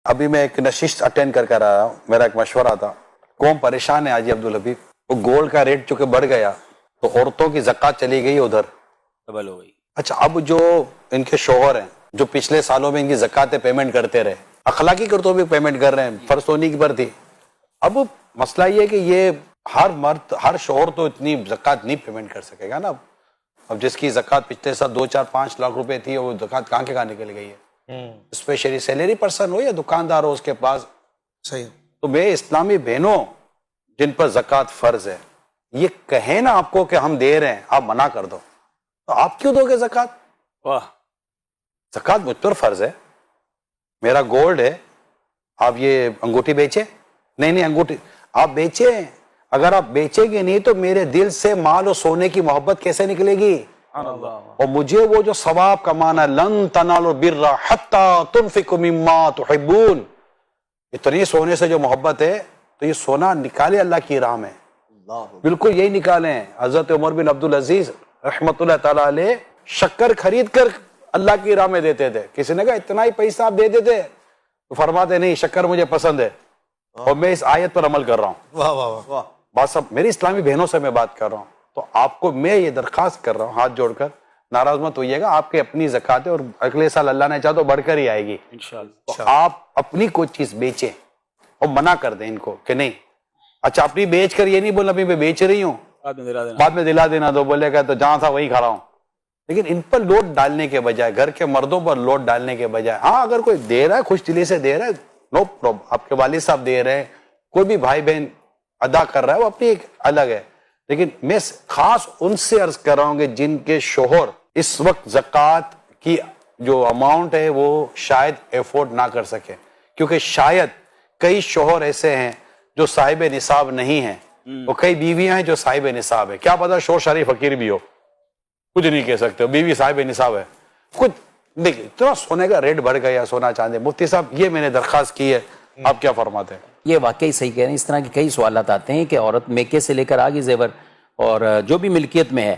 ابھی میں ایک نشست اٹینڈ کر رہا ہوں, میرا ایک مشورہ تھا. قوم پریشان ہے حاجی عبدالحبیب, وہ گولڈ کا ریٹ چونکہ بڑھ گیا تو عورتوں کی زکوٰۃ چلی گئی ادھر, ڈبل ہو گئی. اچھا اب جو ان کے شوہر ہیں جو پچھلے سالوں میں ان کی زکوٰۃ پیمنٹ کرتے رہے, اخلاقی کرتوں بھی پیمنٹ کر رہے ہیں, فرض ہونی کی پر تھی. اب مسئلہ یہ ہے کہ یہ ہر مرد ہر شوہر تو اتنی زکوٰۃ نہیں پیمنٹ کر سکے گا نا. اب جس کی زکوٰۃ پچھلے سال 2-4-5 لاکھ روپے تھی وہ زکوٰۃ کہاں کے کہاں نکل گئی ہے, اسپیشلی سیلری پرسن ہو یا دکاندار ہو اس کے پاس. صحیح. تو میرے اسلامی بہنوں جن پر زکوٰۃ فرض ہے, یہ کہیں نا آپ کو کہ ہم دے رہے ہیں آپ منع کر دو, تو آپ کیوں دو گے زکوٰۃ؟ واہ, زکوٰۃ مجھ پر فرض ہے, میرا گولڈ ہے, آپ یہ انگوٹھی بیچیں؟ نہیں انگوٹھی آپ بیچیں, اگر آپ بیچیں گے نہیں تو میرے دل سے مال اور سونے کی محبت کیسے نکلے گی؟ اور مجھے وہ جو ثواب کمانا, لن تنالوا البر حتی تنفقوا مما تحبون, اتنی سونے سے جو محبت ہے تو یہ سونا نکالے اللہ کی راہ میں, بالکل یہی نکالیں. حضرت عمر بن عبدالعزیز رحمت اللہ تعالیٰ علیہ شکر خرید کر اللہ کی راہ میں دیتے تھے. کسی نے کہا اتنا ہی پیسہ آپ دے دیتے, تو فرماتے نہیں شکر مجھے پسند ہے اور میں اس آیت پر عمل کر رہا ہوں. واہ واہ واہ. بات سب میری اسلامی بہنوں سے میں بات کر رہا ہوں, تو آپ کو میں یہ درخواست کر رہا ہوں ہاتھ جوڑ کر, ناراض مت ہوئیے گا, آپ کے اپنی زکوٰۃ ہے اور اگلے سال اللہ نے چاہا تو بڑھ کر ہی آئے گی انشاءاللہ. تو آپ اپنی کوئی چیز بیچیں اور منع کر دیں ان کو کہ نہیں. اچھا اپنی بیچ کر یہ نہیں بولنا ابھی میں بیچ رہی ہوں, بعد میں دلا دینا, تو بولے گا تو جہاں تھا وہی کھڑا ہوں. لیکن ان پر لوڈ ڈالنے کے بجائے, گھر کے مردوں پر لوڈ ڈالنے کے بجائے, ہاں اگر کوئی دے رہا ہے خوش دلی سے دے رہا ہے نو پرابلم, آپ کے والد صاحب دے رہے ہیں, کوئی بھی بھائی بہن ادا کر رہا ہے وہ اپنی ایک الگ ہے. لیکن میں خاص ان سے عرض کر رہا ہوں کہ جن کے شوہر اس وقت زکوٰۃ کی جو اماؤنٹ ہے وہ شاید افورڈ نہ کر سکے, کیونکہ شاید کئی شوہر ایسے ہیں جو صاحب نصاب نہیں ہیں, اور کئی بیویاں ہیں جو صاحب نصاب ہے. کیا پتا شوہر شریف فقیر بھی ہو, کچھ نہیں کہہ سکتے, بیوی صاحب نصاب ہے. کچھ دیکھیے اتنا سونے کا ریٹ بڑھ گیا, سونا چاندی. مفتی صاحب یہ میں نے درخواست کی ہے, آپ کیا فرماتے ہیں؟ یہ واقعی صحیح کہہ رہے ہیں. اس طرح کے کئی سوالات آتے ہیں کہ عورت میکے سے لے کر آگے زیور اور جو بھی ملکیت میں ہے,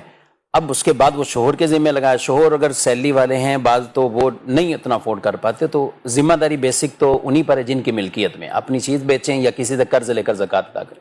اب اس کے بعد وہ شوہر کے ذمہ لگا ہے. شوہر اگر سیلری والے ہیں بعض تو وہ نہیں اتنا افورڈ کر پاتے, تو ذمہ داری بیسک تو انہی پر ہے جن کی ملکیت میں. اپنی چیز بیچیں یا کسی سے قرض لے کر زکوٰۃ ادا کریں.